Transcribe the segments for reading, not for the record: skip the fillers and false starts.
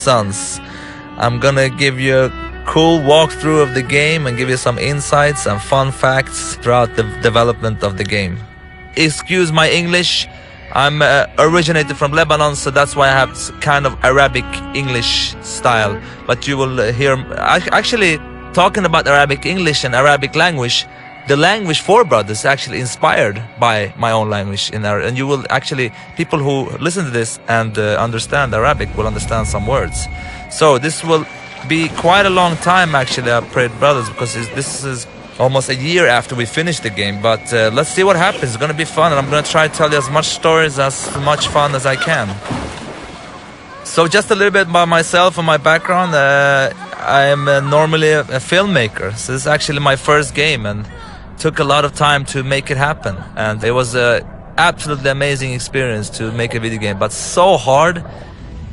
sons. I'm gonna give you a cool walkthrough of the game and give you some insights and fun facts throughout the development of the game. Excuse my English, I'm originated from Lebanon, so that's why I have kind of Arabic English style. But you will hear, actually talking about Arabic English and Arabic language, the language for brothers is actually inspired by my own language in Arabic, and you will actually, people who listen to this and understand Arabic will understand some words. So this will be quite a long time actually, I prayed brothers, because this is almost a year after we finished the game. But let's see what happens. It's gonna be fun, and I'm gonna try to tell you as much stories, as much fun as I can. So just a little bit about myself and my background. I am normally a filmmaker, so this is actually my first game, and took a lot of time to make it happen, and it was a absolutely amazing experience to make a video game, but so hard.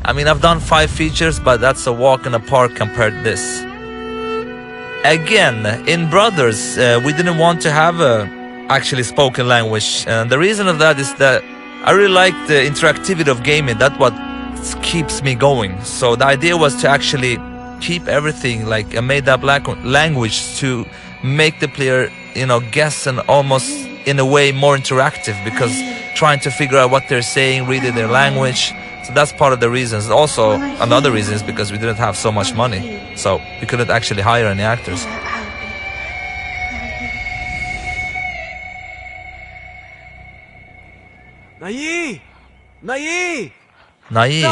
I mean, I've done 5 features, but that's a walk in the park compared to this. Again, in Brothers, we didn't want to have a actually spoken language, and the reason of that is that I really like the interactivity of gaming. That's what keeps me going. So the idea was to actually keep everything like a made-up language to make the player, you know, guess, and almost in a way more interactive, because trying to figure out what they're saying, reading their language. So that's part of the reasons. Also, another reason is because we didn't have so much money, so we couldn't actually hire any actors. Nayi! Nayi! Nayi.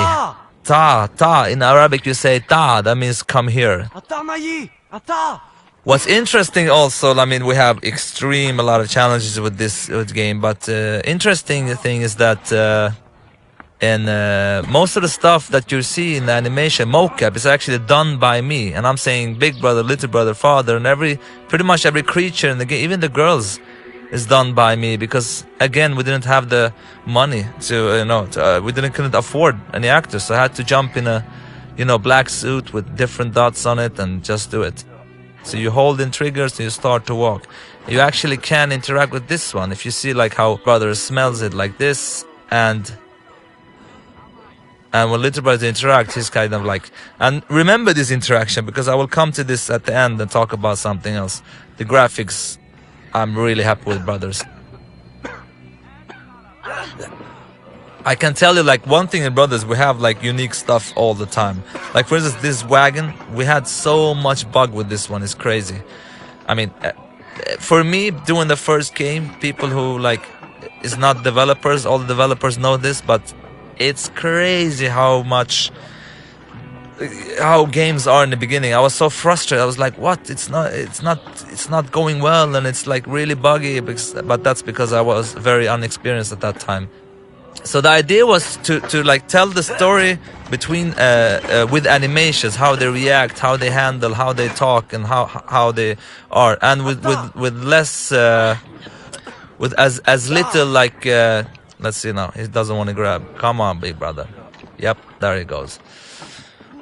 Ta! Ta. In Arabic you say ta, that means come here. Ata Nayi! Ata! What's interesting also, I mean, we have a lot of challenges with this game, but interesting thing is that most of the stuff that you see in the animation, mocap, is actually done by me. And I'm saying big brother, little brother, father, and pretty much every creature in the game, even the girls, is done by me, because again, we didn't have the money to, we couldn't afford any actors, so I had to jump in a, black suit with different dots on it and just do it. So you hold in triggers and you start to walk. You actually can interact with this one. If you see like how brother smells it like this, and when little brother interacts, he's kind of like, and remember this interaction, because I will come to this at the end and talk about something else. The graphics, I'm really happy with brothers. I can tell you like one thing in Brothers, we have like unique stuff all the time. Like for instance, this wagon, we had so much bug with this one, it's crazy. I mean, for me, doing the first game, people who like, is not developers, all the developers know this, but it's crazy how games are in the beginning. I was so frustrated. I was like, what? It's not going well, and it's like really buggy, but that's because I was very inexperienced at that time. So the idea was to like tell the story between with animations, how they react, how they handle, how they talk, and how they are, and with less with as little like let's see now, he doesn't want to grab. Come on, big brother. Yep, there he goes.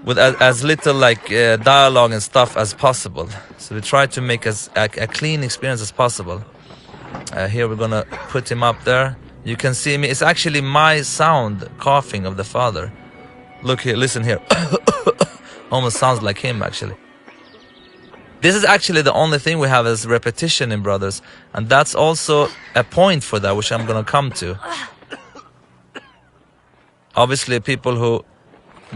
With as little like dialogue and stuff as possible. So we try to make as a clean experience as possible. Here we're gonna put him up there. You can see me. It's actually my sound coughing of the father. Look here, listen here. Almost sounds like him actually. This is actually the only thing we have as repetition in Brothers, and that's also a point for that, which I'm gonna come to. Obviously, people who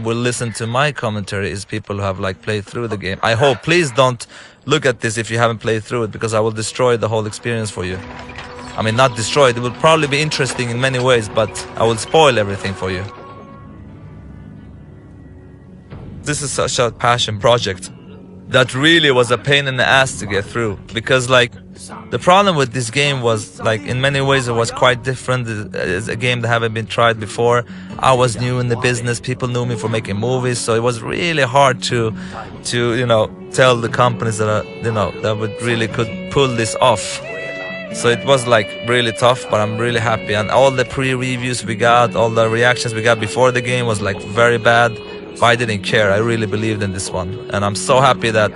will listen to my commentary is people who have like played through the game. I hope. Please don't look at this if you haven't played through it, because I will destroy the whole experience for you. I mean, not destroy it. It will probably be interesting in many ways, but I will spoil everything for you. This is such a passion project that really was a pain in the ass to get through, because like the problem with this game was like in many ways it was quite different. It's a game that haven't been tried before. I was new in the business. People knew me for making movies, so it was really hard to tell the companies that that would really could pull this off. So it was like really tough, but I'm really happy. And all the pre-reviews we got, all the reactions we got before the game was like very bad. But I didn't care. I really believed in this one. And I'm so happy that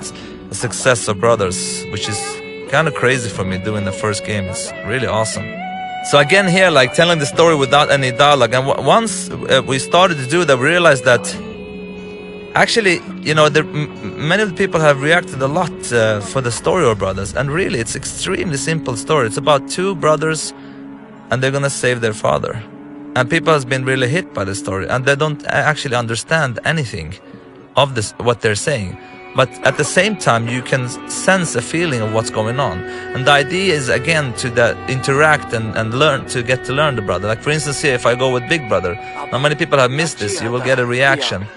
the success of Brothers, which is kind of crazy for me doing the first game, is really awesome. So again here, like telling the story without any dialogue. And once we started to do that, we realized that Actually, you know, many of the people have reacted a lot for the story of Brothers, and really it's extremely simple story. It's about two brothers and they're gonna save their father. And people has been really hit by the story, and they don't actually understand anything of this, what they're saying. But at the same time, you can sense a feeling of what's going on. And the idea is, again, to interact and learn, to get to learn the brother. Like, for instance, here, if I go with Big Brother, now many people have missed this, you will get a reaction.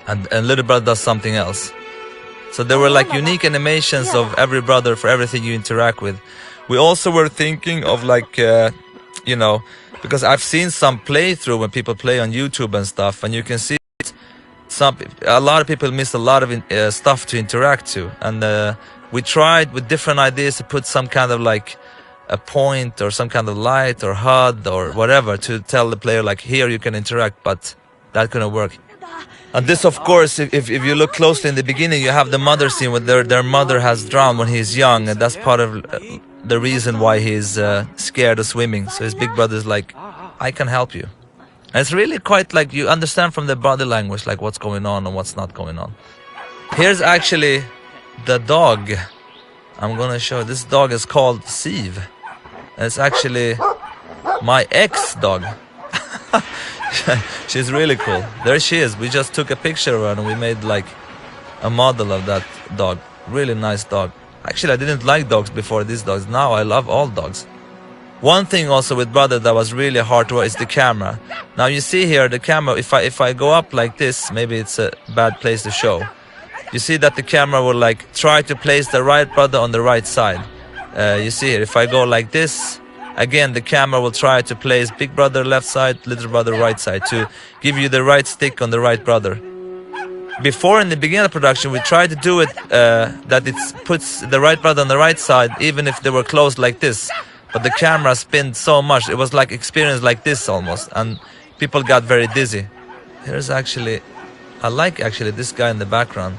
And Little Brother does something else. So there were like unique animations of every brother for everything you interact with. We also were thinking of like, you know, because I've seen some playthrough when people play on YouTube and stuff, and you can see a lot of people miss a lot of stuff to interact to. And we tried with different ideas to put some kind of like a point or some kind of light or HUD or whatever to tell the player like, here you can interact, but that couldn't work. And this, of course, if you look closely in the beginning, you have the mother scene where their mother has drowned when he's young, and that's part of the reason why he's scared of swimming. So his big brother's like, I can help you. And it's really quite like you understand from the body language like what's going on and what's not going on. Here's actually the dog. I'm gonna show you. This dog is called Siv. And it's actually my ex-dog. She's really cool. There she is. We just took a picture of her and we made like a model of that dog. Really nice dog. Actually, I didn't like dogs before these dogs. Now I love all dogs. One thing also with Brother that was really hard to work is the camera. Now you see here the camera, if I go up like this, maybe it's a bad place to show. You see that the camera will like try to place the right brother on the right side. You see here, if I go like this, again, the camera will try to place Big Brother left side, Little Brother right side to give you the right stick on the right brother. Before, in the beginning of the production, we tried to do it that it puts the right brother on the right side, even if they were close like this. But the camera spinned so much, it was like experience like this almost, and people got very dizzy. Here's actually, I like actually this guy in the background.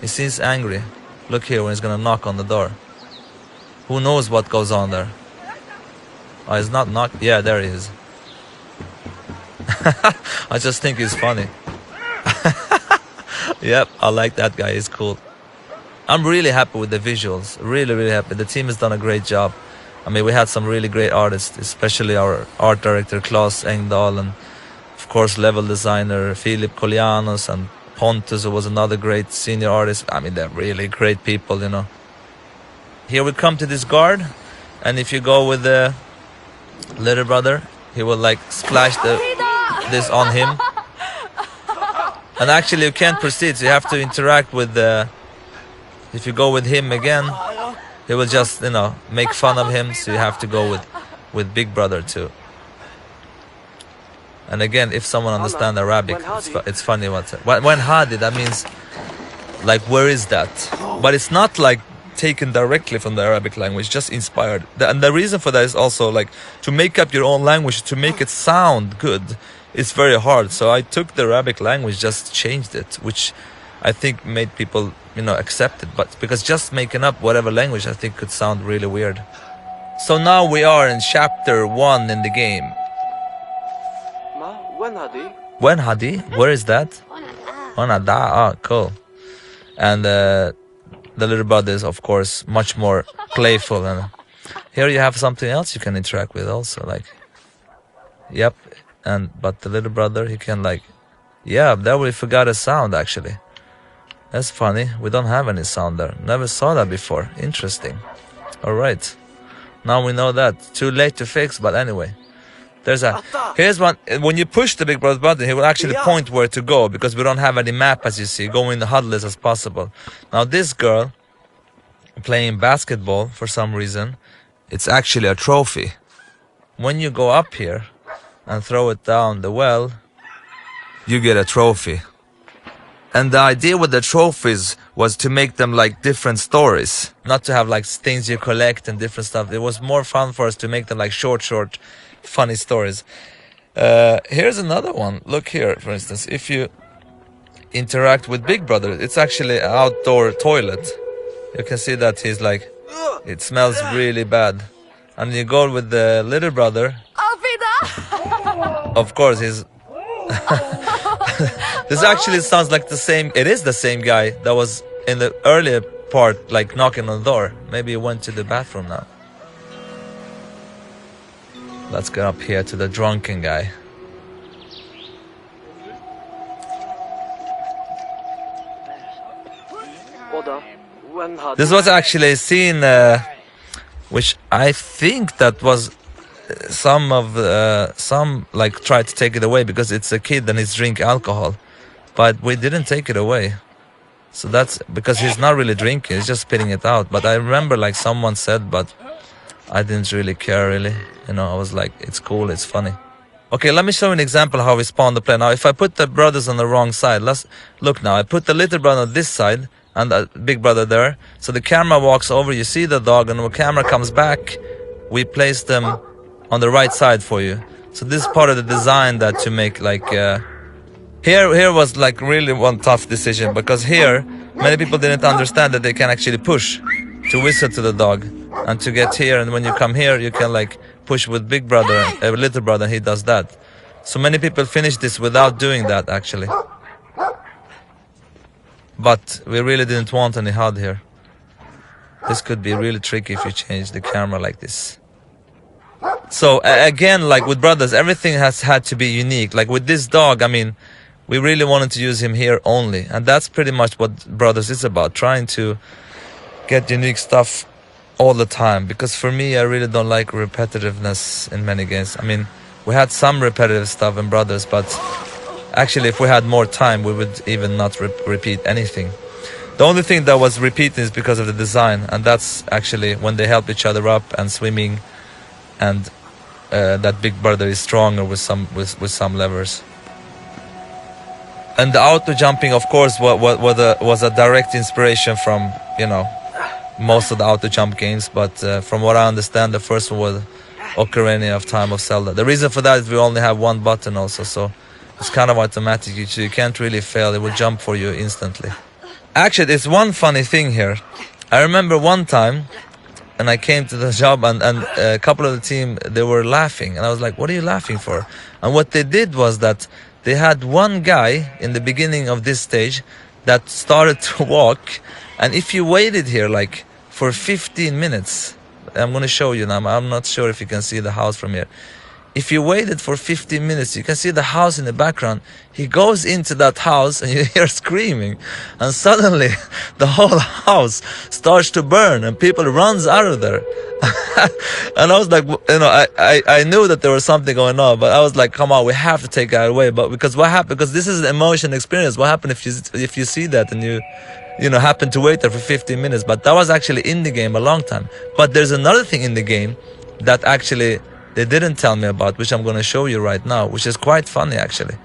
He seems angry. Look here when he's gonna knock on the door. Who knows what goes on there? Oh, he's not knocked. Yeah, there he is. I just think he's funny. Yep, I like that guy. He's cool. I'm really happy with the visuals. Really, really happy. The team has done a great job. I mean, we had some really great artists, especially our art director, Claes Engdahl, and of course, level designer, Filip Kolianos, and Pontus, who was another great senior artist. I mean, they're really great people, you know. Here we come to this guard, and if you go with the Little Brother, he will like splash this on him. And actually you can't proceed, so you have to interact with the... If you go with him again, he will just, you know, make fun of him, so you have to go with Big Brother too. And again, if someone understands Arabic, it's funny when Hadi, that means like, where is that? But it's not like taken directly from the Arabic language, just inspired. And the reason for that is also like to make up your own language, to make it sound good. It's very hard. So I took the Arabic language, just changed it, which I think made people, you know, accept it. But because just making up whatever language, I think could sound really weird. So now we are in chapter 1 in the game. When Hadi? Where is that? Onada. Oh, cool. And the Little Brother is, of course, much more playful. And here you have something else you can interact with also, like, yep. But the Little Brother, he can like, yeah, there we forgot a sound actually. That's funny. We don't have any sound there. Never saw that before. Interesting. All right. Now we know that. Too late to fix, but anyway. There's a... Here's one. When you push the Big Brother button, he will actually point where to go, because we don't have any map, as you see. Go in the HUD list as possible. Now this girl playing basketball for some reason, it's actually a trophy. When you go up here and throw it down the well, you get a trophy. And the idea with the trophies was to make them like different stories, not to have like things you collect and different stuff. It was more fun for us to make them like short, funny stories. Here's another one. Look here, for instance, if you interact with Big Brother, it's actually an outdoor toilet. You can see that he's like, it smells really bad. And you go with the Little Brother. Of course, he's This actually sounds like the same. It is the same guy that was in the earlier part, like knocking on the door. Maybe he went to the bathroom now. Let's get up here to the drunken guy. This was actually a scene which I think that was some like tried to take it away because it's a kid and he's drink alcohol, but we didn't take it away. So that's because he's not really drinking, he's just spitting it out. But I remember like someone said, but I didn't really care really. You know, I was like, it's cool, it's funny. Okay, let me show you an example how we spawn the play. Now, if I put the brothers on the wrong side, let's look now. I put the little brother on this side and the big brother there. So the camera walks over, you see the dog, and when the camera comes back, we place them on the right side for you. So this is part of the design that to make like here was like really one tough decision, because here many people didn't understand that they can actually push to whistle to the dog and to get here, and when you come here you can like push with big brother, little brother, and he does that. So many people finish this without doing that actually, but we really didn't want any HUD here. This could be really tricky if you change the camera like this. So again, like with brothers, everything has had to be unique. Like with this dog, I mean, we really wanted to use him here only, and that's pretty much what Brothers is about, trying to get unique stuff all the time. Because for me, I really don't like repetitiveness in many games. I mean, we had some repetitive stuff in Brothers, but actually if we had more time, we would even not repeat anything. The only thing that was repeating is because of the design, and that's actually when they help each other up and swimming, and that big brother is stronger with some levers. And the auto jumping, of course, was a direct inspiration from, you know, most of the auto jump games. But from what I understand, the first one was Ocarina of Time of Zelda. The reason for that is we only have one button also, so it's kind of automatic. You can't really fail. It will jump for you instantly. Actually, there's one funny thing here. I remember one time, and I came to the job, and a couple of the team, they were laughing, and I was like, what are you laughing for? And what they did was that they had one guy in the beginning of this stage that started to walk, and if you waited here like for 15 minutes, I'm going to show you now, I'm not sure if you can see the house from here. If you waited for 15 minutes, you can see the house in the background. He goes into that house and you hear screaming, and suddenly the whole house starts to burn and people runs out of there. And I was like, you know, I knew that there was something going on, but I was like, come on, we have to take that away. But because what happened? Because this is an emotion experience. What happened if you see that and you know, happen to wait there for 15 minutes? But that was actually in the game a long time. But there's another thing in the game that actually they didn't tell me about, which I'm going to show you right now, which is quite funny actually.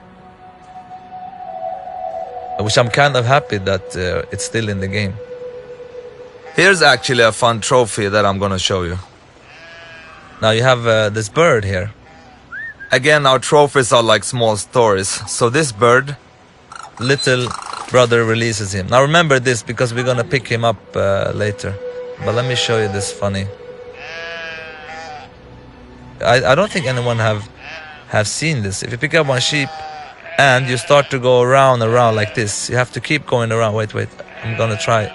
Which I'm kind of happy that it's still in the game. Here's actually a fun trophy that I'm going to show you. Now you have this bird here. Again, our trophies are like small stories. So this bird, little brother releases him. Now remember this, because we're going to pick him up later. But let me show you this funny. I don't think anyone have seen this. If you pick up one sheep and you start to go around like this, you have to keep going around. Wait, I'm gonna try.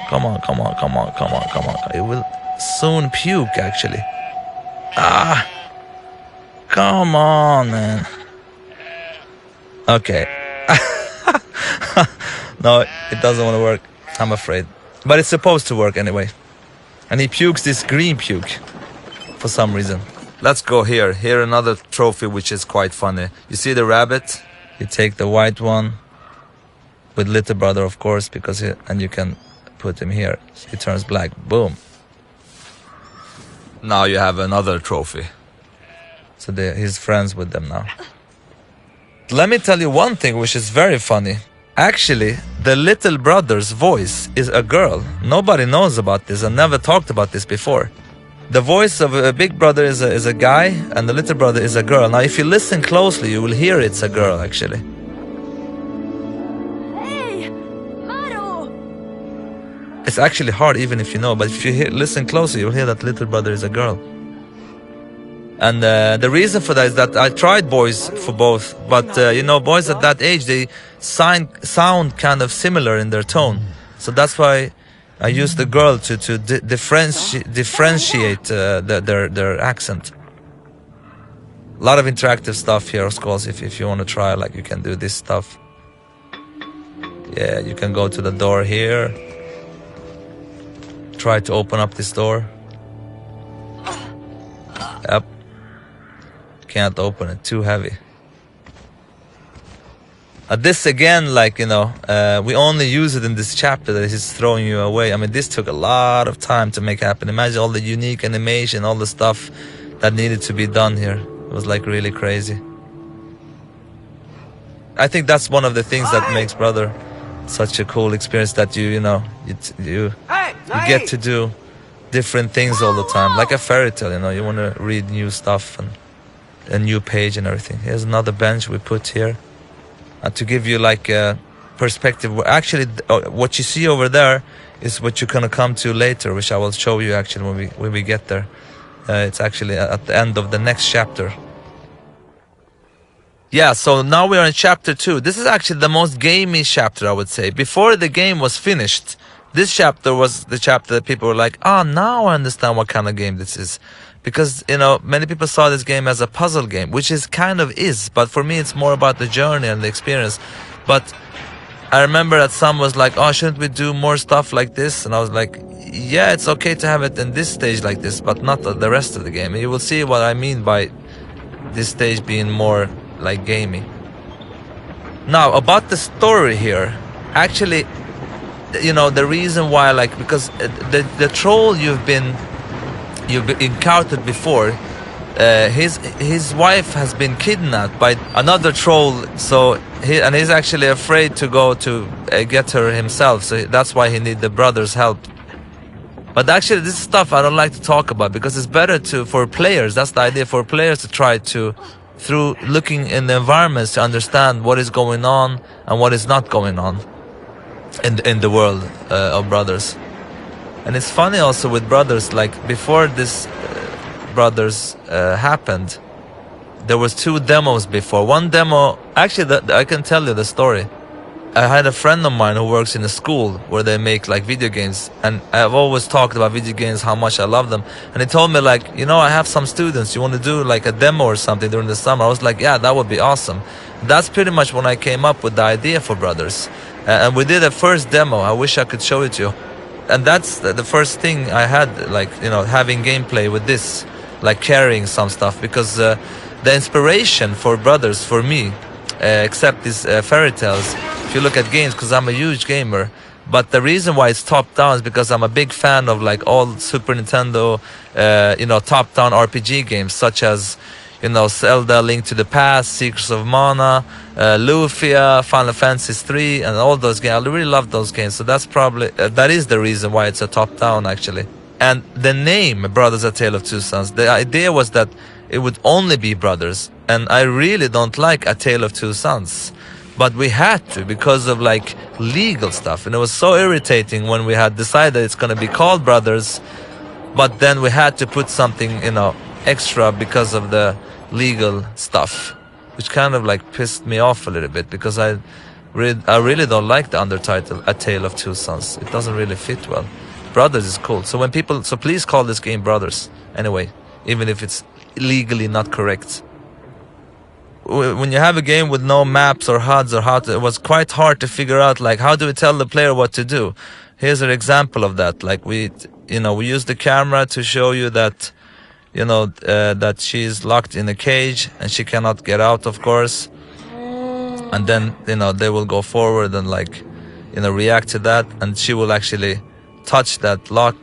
Come on. It will soon puke actually. Come on, man. Okay. No, it doesn't want to work, I'm afraid. But it's supposed to work anyway. And he pukes this green puke for some reason. Let's go here. Here another trophy which is quite funny. You see the rabbit? You take the white one with little brother, of course, because and you can put him here. He turns black. Boom. Now you have another trophy. So he's friends with them now. Let me tell you one thing which is very funny. Actually, the little brother's voice is a girl. Nobody knows about this. I never talked about this before. The voice of a big brother is a guy, and the little brother is a girl. Now, if you listen closely, you will hear it's a girl, actually. Hey, Maru! It's actually hard, even if you know, but if you listen closely, you'll hear that little brother is a girl. And the reason for that is that I tried boys for both, but you know, boys at that age, they sound kind of similar in their tone. So that's why I used the girl to differentiate their accent. A lot of interactive stuff here, of course. If you want to try, like, you can do this stuff. Yeah, you can go to the door here. Try to open up this door. Yep. Can't open it, too heavy. This again, like, you know, we only use it in this chapter that he's throwing you away. I mean, this took a lot of time to make happen. Imagine all the unique animation, all the stuff that needed to be done here. It was like really crazy. I think that's one of the things that makes Brother such a cool experience, that you get to do different things all the time, like a fairy tale. You know, you want to read new stuff and a new page and everything. Here's another bench we put here to give you like a perspective. Actually, what you see over there is what you're gonna come to later, which I will show you actually when we get there. It's actually at the end of the next chapter. Yeah, so now we are in chapter 2. This is actually the most gamey chapter, I would say. Before the game was finished, this chapter was the chapter that people were like, oh, now I understand what kind of game this is. Because, you know, many people saw this game as a puzzle game, which is kind of is, but for me it's more about the journey and the experience. But I remember that some was like, oh, shouldn't we do more stuff like this? And I was like, yeah, it's okay to have it in this stage like this, but not the rest of the game. And you will see what I mean by this stage being more like gamey. Now, about the story here, actually, you know, the reason why, like, because the troll you've encountered before, his wife has been kidnapped by another troll, so he's actually afraid to go to get her himself, so that's why he needs the brother's help. But actually, this stuff I don't like to talk about, because it's better for players. That's the idea, for players to try to, through looking in the environments, to understand what is going on and what is not going on in the world of Brothers. And it's funny also with Brothers, like before this Brothers happened, there was 2 demos before. One demo, actually I can tell you the story. I had a friend of mine who works in a school where they make like video games, and I've always talked about video games, how much I love them. And he told me, like, you know, I have some students, you want to do like a demo or something during the summer? I was like, yeah, that would be awesome. That's pretty much when I came up with the idea for Brothers. And we did a first demo. I wish I could show it to you. And that's the first thing I had, like, you know, having gameplay with this, like carrying some stuff, because the inspiration for Brothers, for me, except these fairy tales, if you look at games, because I'm a huge gamer, but the reason why it's top down is because I'm a big fan of like all Super Nintendo, you know, top down RPG games, such as, you know, Zelda, Link to the Past, Secrets of Mana, Lufia, Final Fantasy 3, and all those games. I really love those games, so that's probably that is the reason why it's a top down actually. And the name Brothers: A Tale of Two Sons, the idea was that it would only be brothers, and I really don't like A Tale of Two Sons, but we had to because of like legal stuff, and it was so irritating when we had decided it's going to be called Brothers, but then we had to put something, you know, extra because of the legal stuff, which kind of like pissed me off a little bit, because I really don't like the undertitle A Tale of Two Sons. It doesn't really fit well. Brothers is cool. So when people, so please call this game Brothers anyway, even if it's legally not correct. When you have a game with no maps or HUDs or it was quite hard to figure out, like, how do we tell the player what to do? Here's an example of that. Like we use the camera to show you that, you know, that she's locked in a cage and she cannot get out, of course. And then, you know, they will go forward and like, you know, react to that, and she will actually touch that lock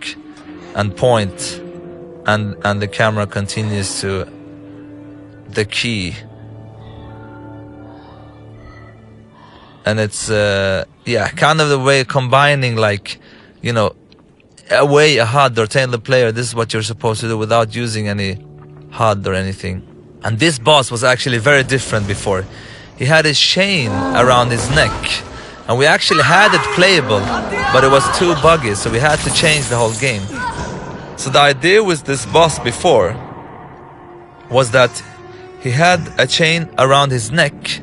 and point, and the camera continues to the key. And it's yeah, kind of the way combining, like, you know, a HUD or telling the player this is what you're supposed to do without using any HUD or anything. And this boss was actually very different before. He had a chain around his neck, and we actually had it playable, but it was too buggy, so we had to change the whole game. So the idea with this boss before was that he had a chain around his neck,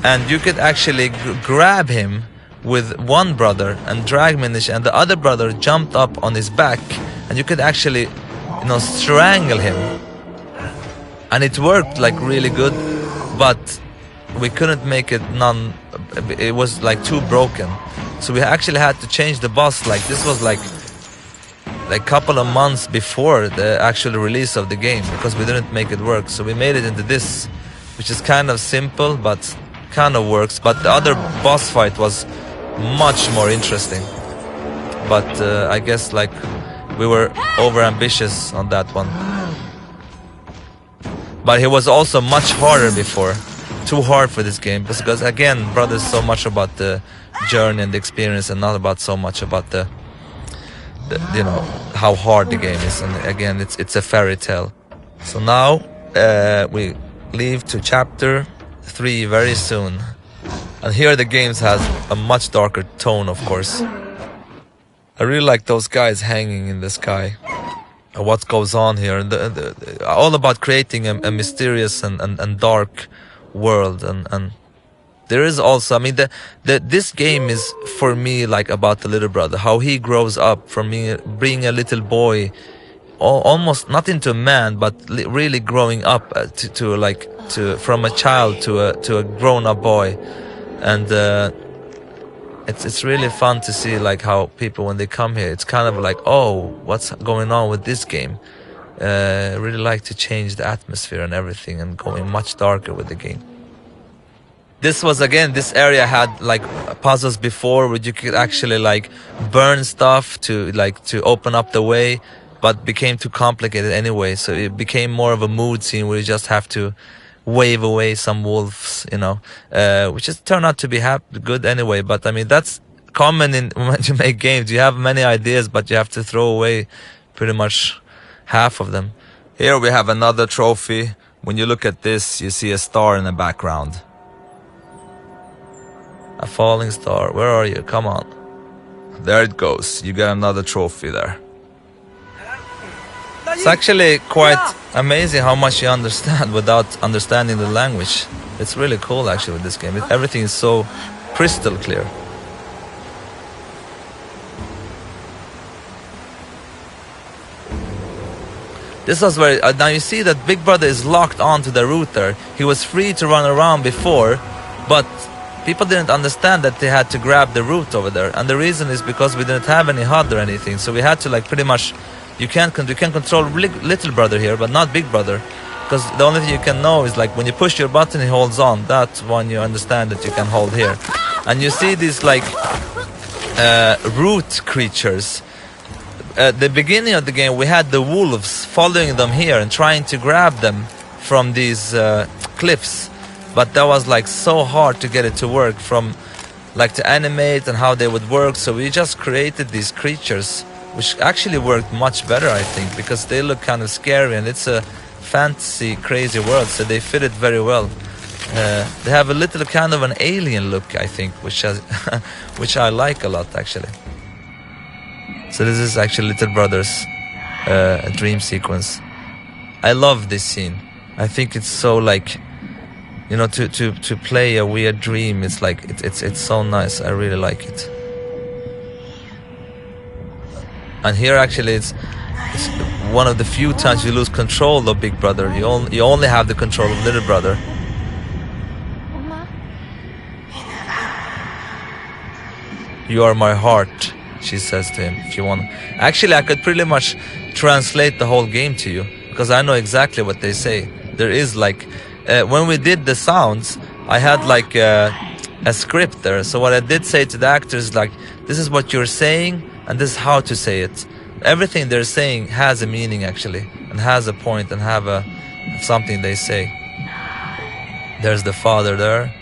and you could actually grab him with one brother and drag him in the chain, and the other brother jumped up on his back, and you could actually, strangle him. And it worked like really good, but we couldn't make it it was like too broken. So we actually had to change the boss. Like this was like a couple of months before the actual release of the game, because we didn't make it work. So we made it into this, which is kind of simple but kind of works. But the other boss fight was much more interesting. But I guess like we were over ambitious on that one. But he was also much harder before. Too hard for this game, because again, brother is so much about the journey and the experience, and not about so much about the how hard the game is. And again, it's a fairy tale. So now we leave to chapter 3 very soon, and here the games has a much darker tone, of course. I really like those guys hanging in the sky. What goes on here? All about creating a mysterious and dark world, and there is also, I mean, this game is for me like about the little brother, how he grows up from being a little boy, almost not into a man, but really growing up from a child to a grown-up boy. And it's really fun to see like how people, when they come here, it's kind of like, oh, what's going on with this game? I really like to change the atmosphere and everything, and going much darker with the game. This was, again, this area had like puzzles before where you could actually like burn stuff to open up the way, but became too complicated anyway. So it became more of a mood scene where you just have to wave away some wolves, which just turned out to be good anyway. But I mean, that's common when you make games. You have many ideas, but you have to throw away pretty much half of them. Here we have another trophy. When you look at this, you see a star in the background. A falling star. Where are you? Come on. There it goes. You got another trophy there. It's actually quite amazing how much you understand without understanding the language. It's really cool actually with this game. Everything is so crystal clear. This was where, now you see that Big Brother is locked onto the router. He was free to run around before, but people didn't understand that they had to grab the root over there. And the reason is because we didn't have any HUD or anything. So we had to like pretty much, you can control little brother here, but not Big Brother. Because the only thing you can know is like when you push your button, he holds on. That's one you understand that you can hold here. And you see these like root creatures. At the beginning of the game, we had the wolves following them here and trying to grab them from these cliffs. But that was like so hard to get it to work, from like to animate and how they would work. So we just created these creatures, which actually worked much better, I think, because they look kind of scary and it's a fantasy crazy world, so they fit it very well. They have a little kind of an alien look, I think, which I like a lot actually. So this is actually Little Brother's dream sequence. I love this scene. I think it's so like, to play a weird dream, it's like it's so nice. I really like it. And here actually it's one of the few times you lose control of Big Brother. You only have the control of Little Brother. You are my heart, she says to him, if you want. Actually, I could pretty much translate the whole game to you, because I know exactly what they say. There is like, when we did the sounds, I had like a script there. So what I did say to the actors, like, this is what you're saying, and this is how to say it. Everything they're saying has a meaning actually, and has a point, and have something they say. There's the father there.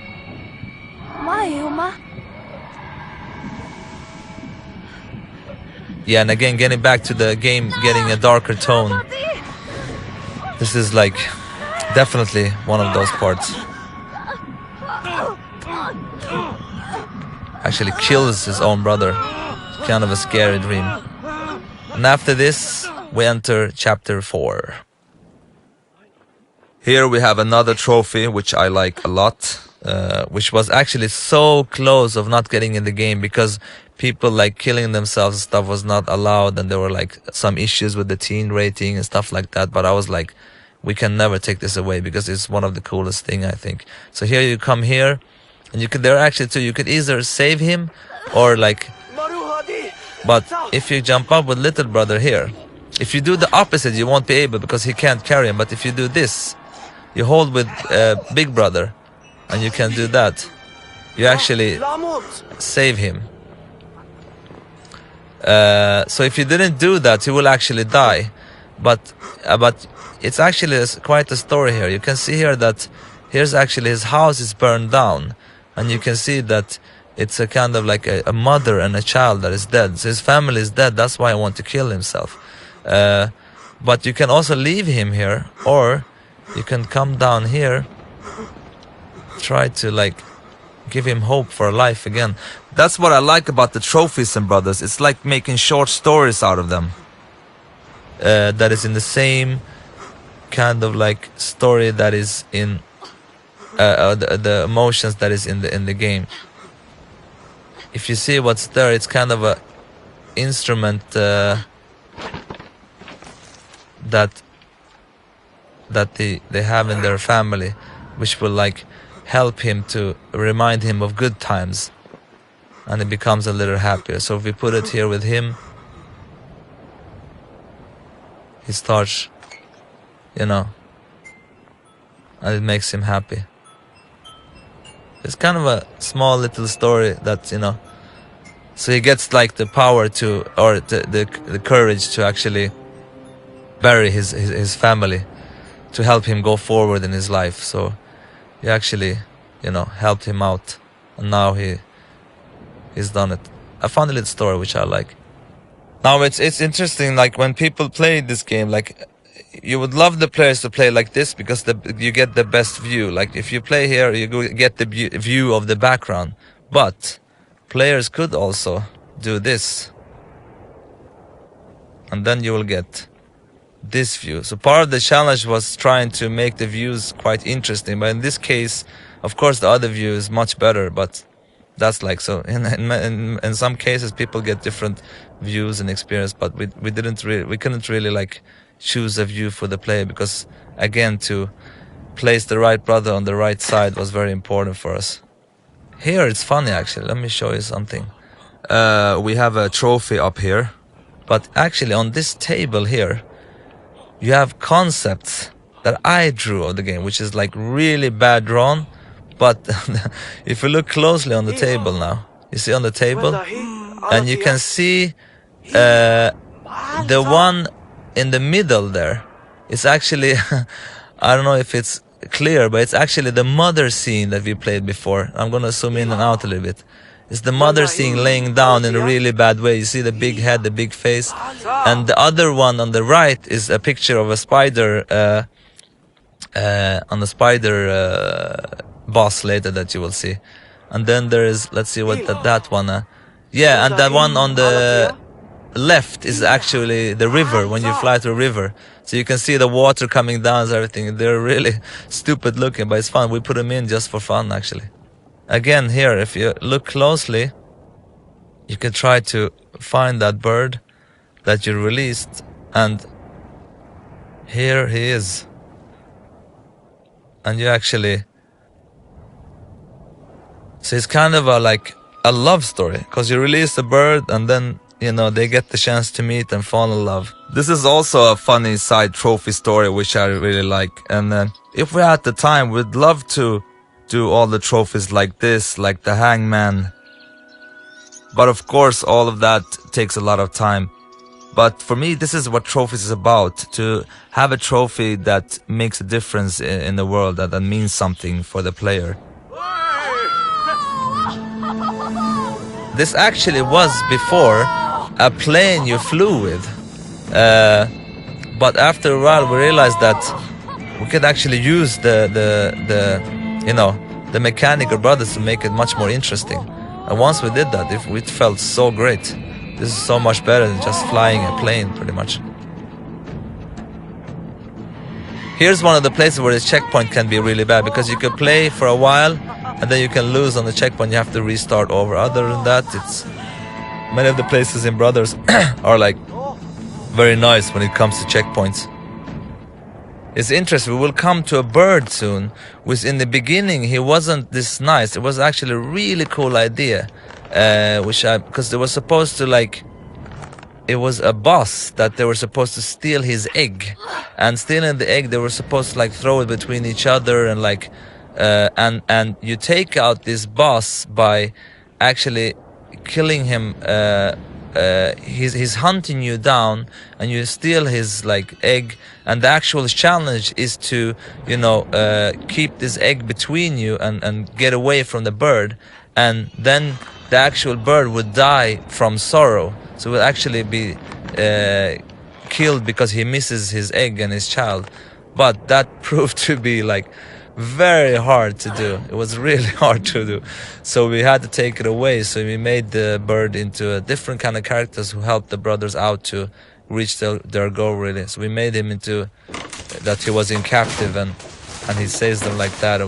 Yeah, and again, getting back to the game, getting a darker tone. This is like definitely one of those parts. Actually kills his own brother. Kind of a scary dream. And after this, we enter chapter 4. Here we have another trophy, which I like a lot, which was actually so close of not getting in the game because people like killing themselves and stuff was not allowed, and there were like some issues with the teen rating and stuff like that. But I was like, we can never take this away because it's one of the coolest thing, I think. So here you come here, and you could, there are actually two, you could either save him or like, but if you jump up with little brother here, if you do the opposite, you won't be able because he can't carry him. But if you do this, you hold with big brother, and you can do that. You actually save him. So if you didn't do that, he will actually die. But it's actually quite a story here. You can see here that here's actually his house is burned down, and you can see that it's a kind of like a mother and a child that is dead. So his family is dead. That's why I want to kill himself. But you can also leave him here, or you can come down here, try to like give him hope for life again. That's what I like about the trophies and brothers. It's like making short stories out of them. That is in the same kind of like story that is in the emotions that is in the game. If you see what's there, it's kind of a instrument that they have in their family, which will like help him to remind him of good times, and he becomes a little happier. So if we put it here with him, he starts, you know, and it makes him happy. It's kind of a small little story that, you know, so he gets like the power to, or the courage to actually bury his family, to help him go forward in his life. So he actually, you know, helped him out, and now he's done it. I found a little story which I like. Now it's interesting, like when people play this game, like you would love the players to play like this because you get the best view. Like if you play here, you get the view of the background. But players could also do this, and then you will get this view. So part of the challenge was trying to make the views quite interesting. But in this case, of course, the other view is much better. But that's like, so in some cases people get different views and experience. But we couldn't really like choose a view for the player because, again, to place the right brother on the right side was very important for us. Here it's funny actually. Let me show you something. We have a trophy up here, but actually on this table here you have concepts that I drew of the game, which is like really bad drawn. But if you look closely on the table now, you see on the table, and you can see the one in the middle there. It's actually, I don't know if it's clear, but it's actually the mother scene that we played before. I'm gonna zoom in and out a little bit. It's the mother scene laying down in a really bad way. You see the big head, the big face. And the other one on the right is a picture of a spider, on the spider boss later that you will see. And then there is, let's see what that one, yeah, and that one on the left is actually the river, when you fly through a river. So you can see the water coming down and everything. They're really stupid looking, but it's fun. We put them in just for fun, actually. Again, here, if you look closely, you can try to find that bird that you released, and here he is. And you actually, so it's kind of like a love story, because you release the bird and then, you know, they get the chance to meet and fall in love. This is also a funny side trophy story which I really like, and if we had the time, we'd love to do all the trophies like this, like the hangman. But of course all of that takes a lot of time. But for me, this is what trophies is about, to have a trophy that makes a difference in the world, that means something for the player. This actually was before a plane you flew with, but after a while we realized that we could actually use you know, the mechanical brothers to make it much more interesting. And once we did that, it felt so great. This is so much better than just flying a plane, pretty much. Here's one of the places where the checkpoint can be really bad, because you can play for a while and then you can lose on the checkpoint. You have to restart over. Other than that, it's many of the places in Brothers are like very nice when it comes to checkpoints. It's interesting. We will come to a bird soon, which in the beginning he wasn't this nice. It was actually a really cool idea, because they were supposed to like. It was a boss that they were supposed to steal his egg, and stealing the egg they were supposed to like throw it between each other, and like and you take out this boss by actually killing him. He's hunting you down and you steal his like egg, and the actual challenge is to keep this egg between you and get away from the bird, and then the actual bird would die from sorrow. So will actually be killed because he misses his egg and his child. But that proved to be like very hard to do. It was really hard to do. So we had to take it away. So we made the bird into a different kind of characters who helped the brothers out to reach their goal really. So we made him into that he was in captive and he saves them like that.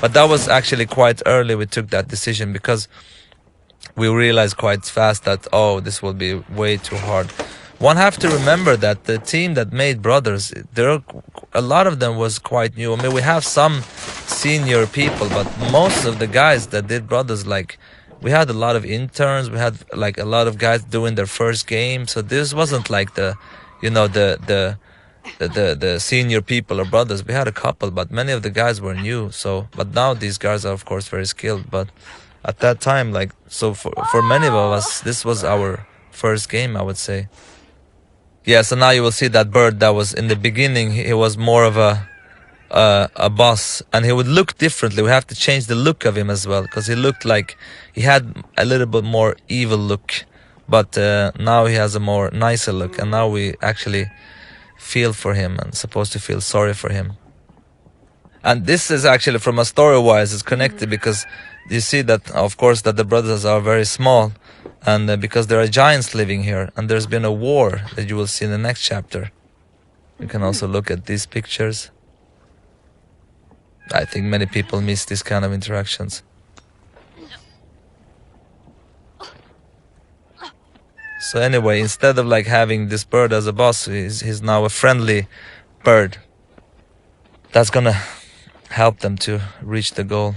But that was actually quite early we took that decision, because we realized quite fast that, oh, this will be way too hard. One have to remember that the team that made Brothers, a lot of them was quite new. I mean, we have some senior people, but most of the guys that did Brothers, like, we had a lot of interns. We had like a lot of guys doing their first game. So this wasn't like the senior people or Brothers. We had a couple, but many of the guys were new. So, but now these guys are of course very skilled. But at that time, like, so for many of us, this was our first game, I would say. Yeah, so now you will see that bird that was in the beginning, he was more of a boss, and he would look differently. We have to change the look of him as well, because he looked like he had a little bit more evil look, but now he has a more nicer look, and now we actually feel for him and supposed to feel sorry for him. And this is actually, from a story-wise, it's connected, because you see that, of course, that the brothers are very small, and because there are giants living here, and there's been a war that you will see in the next chapter. You can also look at these pictures. I think many people miss these kind of interactions. So anyway, instead of like having this bird as a boss, he's now a friendly bird. That's gonna help them to reach the goal.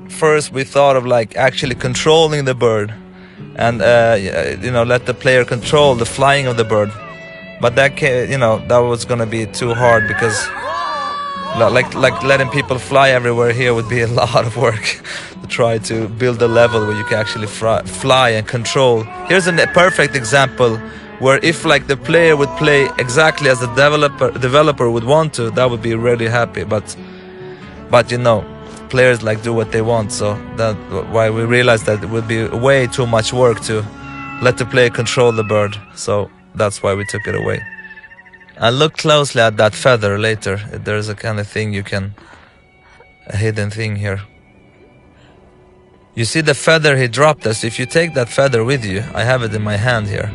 First we thought of like actually controlling the bird and let the player control the flying of the bird, but that that was gonna be too hard, because like letting people fly everywhere here would be a lot of work to try to build a level where you can actually fly and control. Here's a perfect example where if like the player would play exactly as the developer would want to, that would be really happy, but players like do what they want, so that's why we realized that it would be way too much work to let the player control the bird, so that's why we took it away. And look closely at that feather later. There's a kind of thing a hidden thing here. You see the feather he dropped us. If you take that feather with you, I have it in my hand here,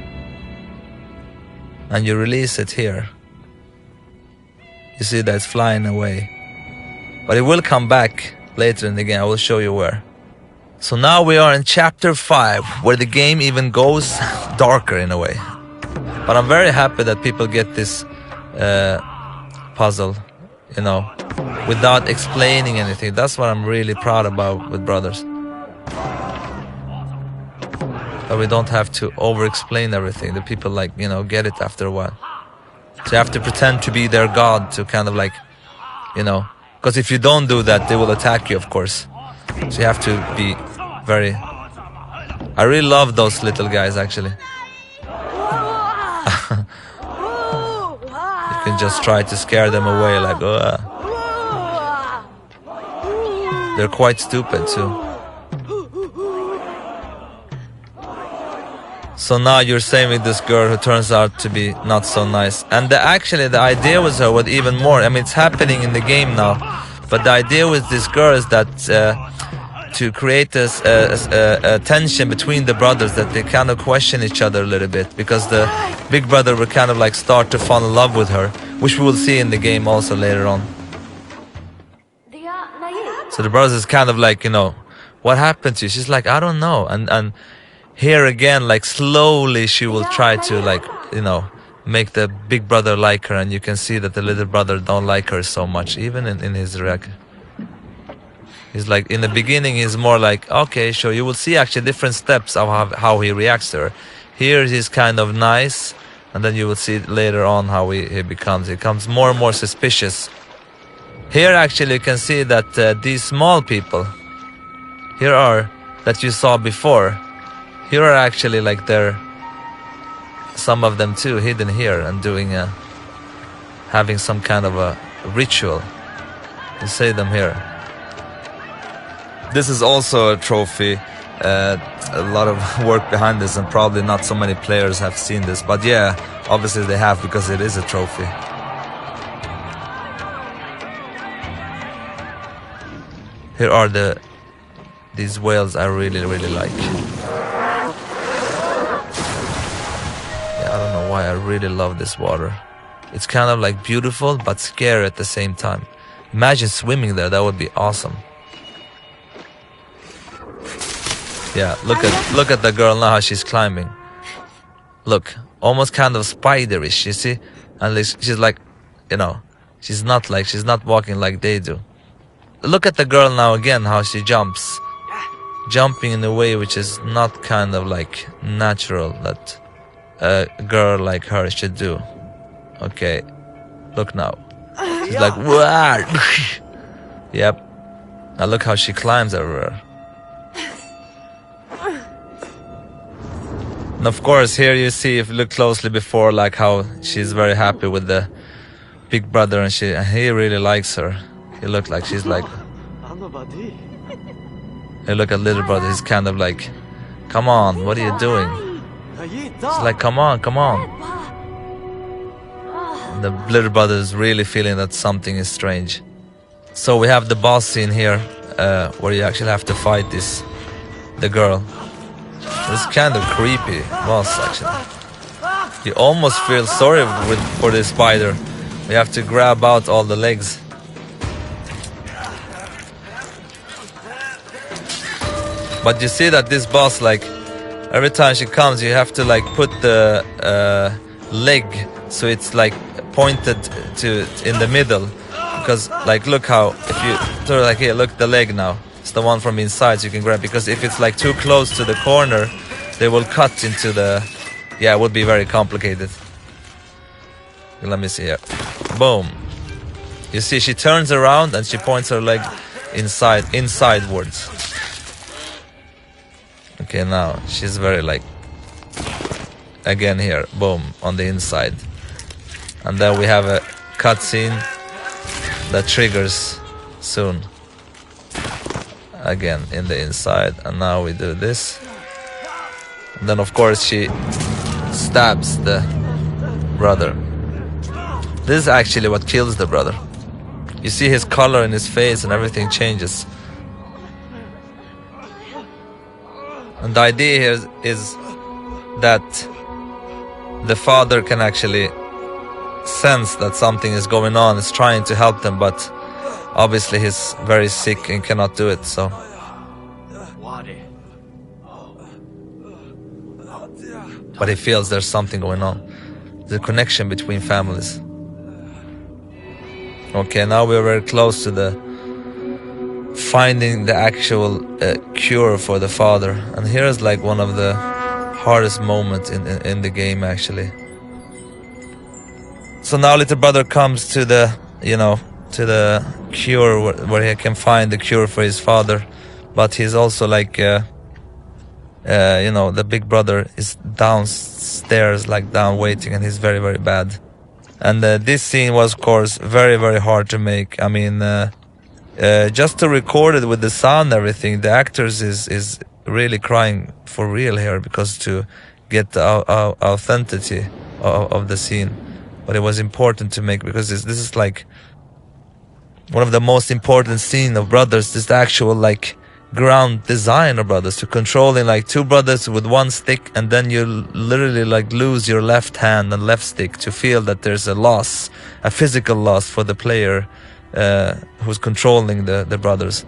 and you release it here, you see that it's flying away, but it will come back later in the game. I will show you where. So now we are in chapter 5, where the game even goes darker in a way. But I'm very happy that people get this puzzle, without explaining anything. That's what I'm really proud about with Brothers. But we don't have to over-explain everything. The people get it after a while. So you have to pretend to be their god to kind of because if you don't do that, they will attack you, of course. So you have to be very... I really love those little guys, actually. You can just try to scare them away, like, They're quite stupid, too. So now you're saving this girl who turns out to be not so nice. And actually the idea with her was even more. I mean, it's happening in the game now. But the idea with this girl is that to create this tension between the brothers, that they kind of question each other a little bit, because the big brother will kind of like start to fall in love with her, which we will see in the game also later on. So the brothers is kind of like, you know, what happened to you? She's like, I don't know. And here again, like slowly she will try to, like, you know, make the big brother like her, and you can see that the little brother don't like her so much, even in his reaction. He's like, in the beginning he's more like, okay, sure. You will see actually different steps of how he reacts to her. Here he's kind of nice, and then you will see later on how he becomes more and more suspicious. Here actually you can see that these small people here are, that you saw before, here are actually like they're, some of them too, hidden here and doing having some kind of a ritual. You see them here. This is also a trophy. A lot of work behind this, and probably not so many players have seen this, but yeah, obviously they have, because it is a trophy. Here are these whales I really like. Yeah, I don't know why I really love this water. It's kind of like beautiful but scary at the same time. Imagine swimming there, that would be awesome. Yeah, look at the girl now, how she's climbing. Look, almost kind of spiderish, you see? And she's like, you know, she's not walking like they do. Look at the girl now again, how she jumps. Jumping in a way which is not kind of like natural that a girl like her should do. Okay, look now. She's like, wow. Yep. Now look how she climbs everywhere. And of course, here you see, if you look closely before, like how she's very happy with the big brother, and he really likes her. He looked like she's like. Hey, look at little brother. He's kind of like, come on, what are you doing? He's like, come on, come on. And the little brother is really feeling that something is strange. So we have the boss scene here, where you actually have to fight the girl. It's kind of creepy boss, actually. You almost feel sorry for this spider. You have to grab out all the legs. But you see that this boss, like, every time she comes, you have to like put the leg so it's like pointed to in the middle. Because like, look how, if you sort of like, here, look, the leg now. It's the one from inside, so you can grab, because if it's like too close to the corner, they will cut into the, yeah, it would be very complicated. Let me see here. Boom. You see, she turns around and she points her leg insidewards. Okay, now she's very like, again here, boom, on the inside. And then we have a cutscene that triggers soon. Again in the inside, and now we do this. And then of course she stabs the brother. This is actually what kills the brother. You see his color in his face and everything changes. And the idea here is that the father can actually sense that something is going on, is trying to help them, but obviously he's very sick and cannot do it, so. But he feels there's something going on. The connection between families. Okay, now we're very close to the finding the actual cure for the father. And here's like one of the hardest moments in the game, actually. So now little brother comes to the, you know, to the cure where he can find the cure for his father. But he's also like, you know, the big brother is downstairs, like down waiting, and he's very, very bad. And this scene was, of course, very, very hard to make. I mean, just to record it with the sound and everything, the actors is really crying for real here, because to get the authenticity of the scene. But it was important to make, because this is like one of the most important scenes of brothers. This is the actual like ground design of brothers, to controlling like two brothers with one stick, and then you literally like lose your left hand and left stick, to feel that there's a loss, a physical loss for the player who's controlling the brothers.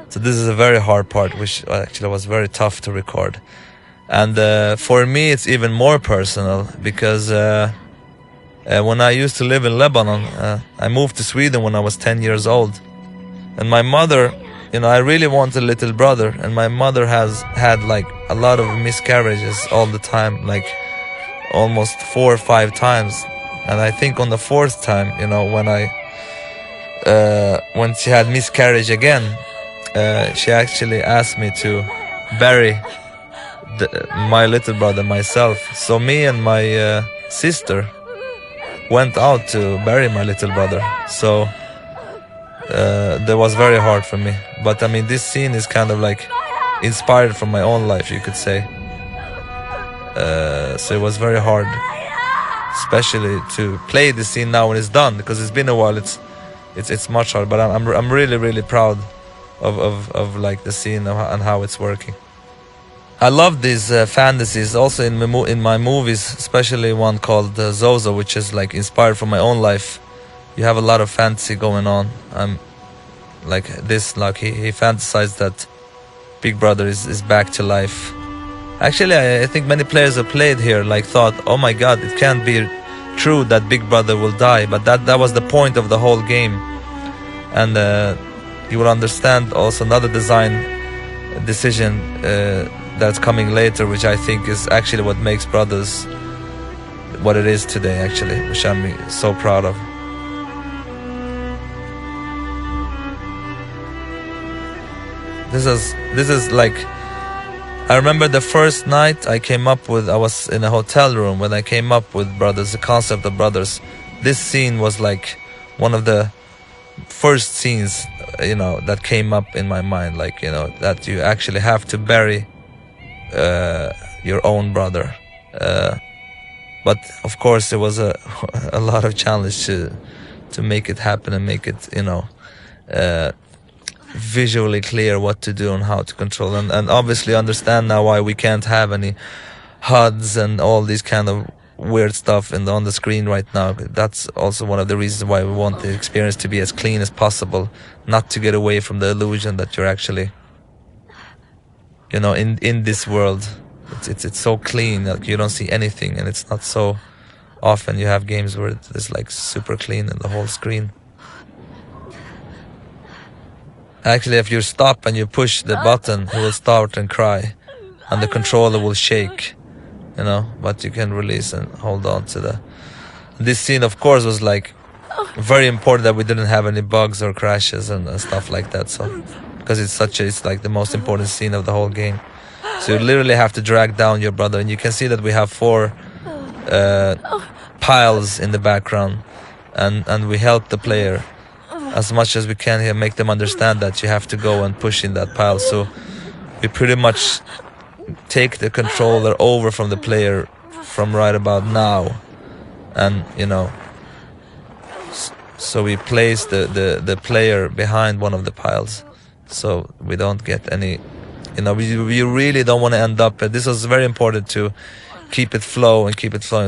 So this is a very hard part, which actually was very tough to record. And for me it's even more personal, because when I used to live in Lebanon, I moved to Sweden when I was 10 years old. And my mother, you know, I really want a little brother, and my mother has had like a lot of miscarriages all the time, like almost 4 or 5 times. And I think on the 4th time, you know, when she had miscarriage again, she actually asked me to bury my little brother myself. So me and my sister went out to bury my little brother. So that was very hard for me. But I mean, this scene is kind of like inspired from my own life, you could say. So it was very hard, especially to play this scene now when it's done, because it's been a while. It's much harder. But I'm really proud of like the scene and how it's working. I love these fantasies also in my movies, especially one called Zozo, which is like inspired from my own life. You have a lot of fantasy going on. Like this, like he fantasized that Big Brother is back to life. Actually, I think many players have played here like thought, oh my god, it can't be true that Big Brother will die, but that was the point of the whole game. And you will understand also another design decision that's coming later, which I think is actually what makes Brothers what it is today, actually, which I'm so proud of. This is like, I remember the first night I was in a hotel room when I came up with Brothers, the concept of Brothers. This scene was like one of the first scenes, you know, that came up in my mind, like, you know, that you actually have to bury your own brother. But of course there was a lot of challenge to make it happen and make it, you know, visually clear what to do and how to control, and obviously understand now why we can't have any HUDs and all these kind of weird stuff on the screen right now. That's also one of the reasons why we want the experience to be as clean as possible, not to get away from the illusion that you're actually, you know, in this world. It's so clean, like you don't see anything, and it's not so often you have games where it's like super clean in the whole screen. Actually, if you stop and you push the button, it will start and cry, and the controller will shake, you know, but you can release and hold on to this scene, of course, was like very important that we didn't have any bugs or crashes and stuff like that. So, because it's like the most important scene of the whole game. So you literally have to drag down your brother, and you can see that we have 4 piles in the background, and we help the player as much as we can here, make them understand that you have to go and push in that pile. So we pretty much take the controller over from the player from right about now, and you know, so we place the player behind one of the piles, so we don't get any, you know, we really don't want to end up, this was very important to keep it flowing,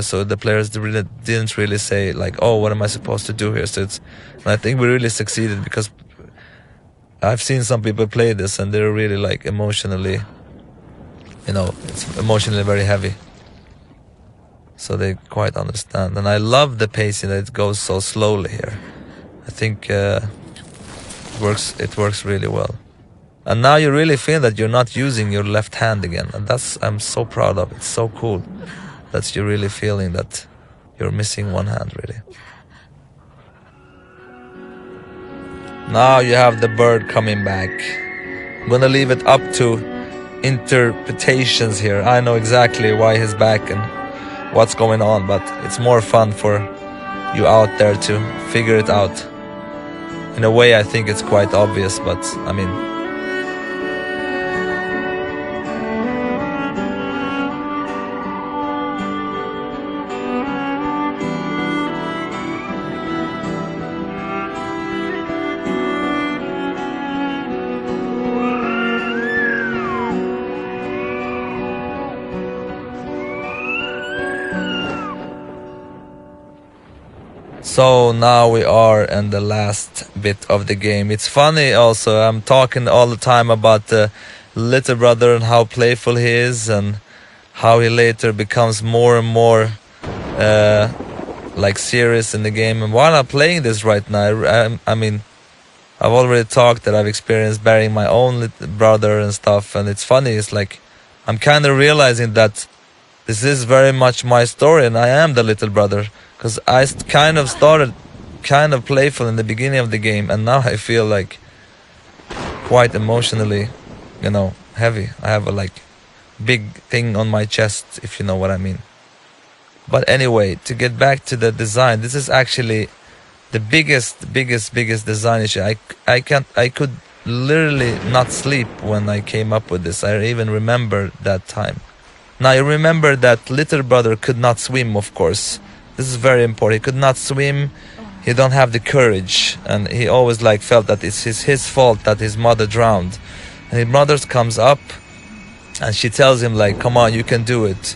so the players didn't really say like, oh, what am I supposed to do here? So and I think we really succeeded, because I've seen some people play this and they're really like emotionally, you know, it's emotionally very heavy, so they quite understand. And I love the pacing, that it goes so slowly here. I think it works really well. And now you really feel that you're not using your left hand again, and I'm so proud of. It's so cool that you're really feeling that you're missing one hand, really. Now you have the bird coming back. I'm gonna leave it up to interpretations here. I know exactly why he's back and what's going on, but it's more fun for you out there to figure it out. In a way, I think it's quite obvious, but I mean, So now we are in the last bit of the game. It's funny also, I'm talking all the time about the little brother and how playful he is and how he later becomes more and more like serious in the game. And while I'm playing this right now, I mean, I've already talked that I've experienced burying my own little brother and stuff, and it's funny, it's like I'm kind of realizing that this is very much my story and I am the little brother, because I kind of started kind of playful in the beginning of the game, and now I feel like quite emotionally, you know, heavy. I have a like big thing on my chest, if you know what I mean. But anyway, to get back to the design, this is actually the biggest design issue. I could literally not sleep when I came up with this. I even remember that time. Now I remember that little brother could not swim, of course. This is very important. He could not swim. He don't have the courage, and he always like felt that it's his fault that his mother drowned. And his mother comes up and she tells him like, come on, you can do it.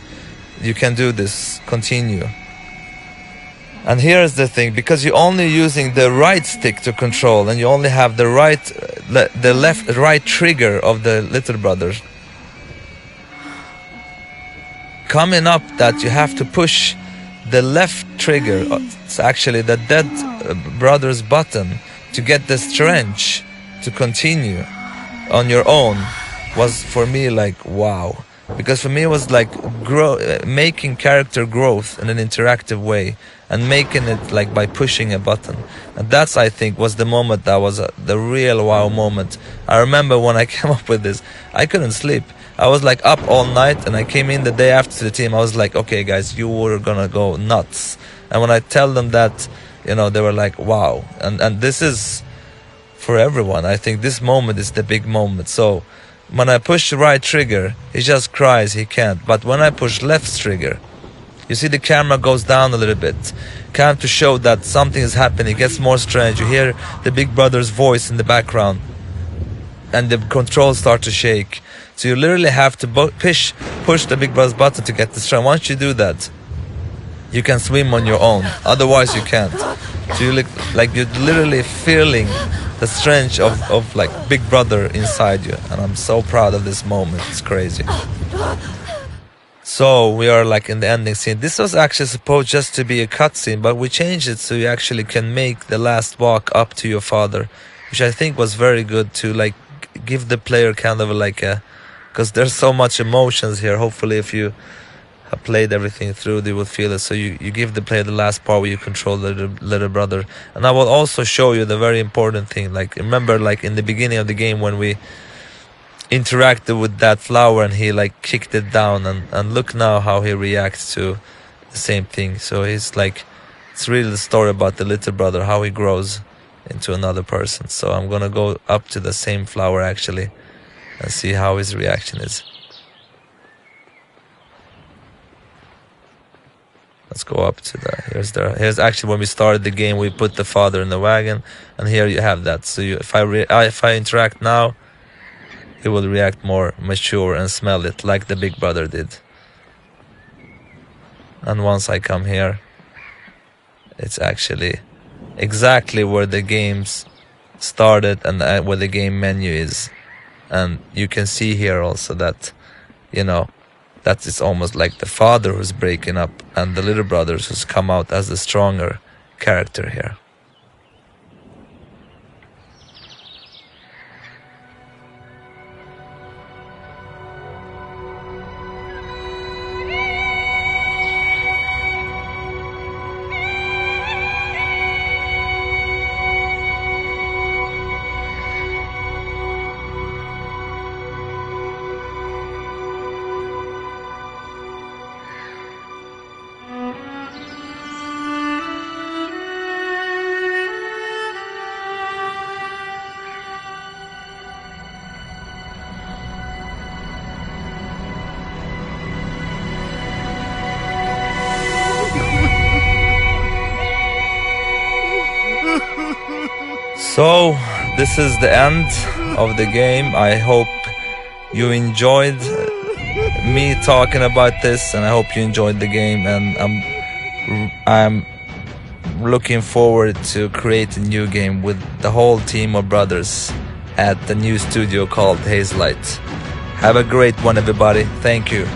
You can do this. Continue. And here's the thing, because you're only using the right stick to control, and you only have the right trigger of the little brother. Coming up that you have to push the left trigger, it's actually the dead brother's button, to get the strength to continue on your own, was for me like wow. Because for me it was like making character growth in an interactive way, and making it like by pushing a button. And that's, I think, was the moment that was the real wow moment. I remember when I came up with this, I couldn't sleep. I was like up all night, and I came in the day after the team. I was like, okay guys, you were gonna go nuts. And when I tell them that, you know, they were like, wow. And this is for everyone. I think this moment is the big moment. So when I push the right trigger, he just cries, he can't. But when I push left trigger, you see the camera goes down a little bit, kind of to show that something is happening. It gets more strange. You hear the big brother's voice in the background, and the controls start to shake. So you literally have to push the big brother's button to get the strength. Once you do that, you can swim on your own. Otherwise you can't. So you like you're literally feeling the strength of like big brother inside you. And I'm so proud of this moment. It's crazy. So we are like in the ending scene. This was actually supposed just to be a cutscene, but we changed it so you actually can make the last walk up to your father, which I think was very good to like give the player kind of like a, because there's so much emotions here. Hopefully if you have played everything through, they will feel it. So you give the player the last part where you control the little brother. And I will also show you the very important thing. Like remember like in the beginning of the game when we interacted with that flower and he like kicked it down, and look now how he reacts to the same thing. So he's like, it's really the story about the little brother, how he grows into another person. So I'm gonna go up to the same flower actually and see how his reaction is. Let's go up to here's actually when we started the game, we put the father in the wagon, and here you have that. So if I interact now, he will react more mature and smell it like the big brother did. And once I come here, it's actually exactly where the games started and where the game menu is. And you can see here also that, you know, that it's almost like the father who's breaking up and the little brothers who's come out as the stronger character here. So this is the end of the game. I hope you enjoyed me talking about this, and I hope you enjoyed the game. And I'm looking forward to create a new game with the whole team of brothers at the new studio called Hazelight. Have a great one, everybody. Thank you.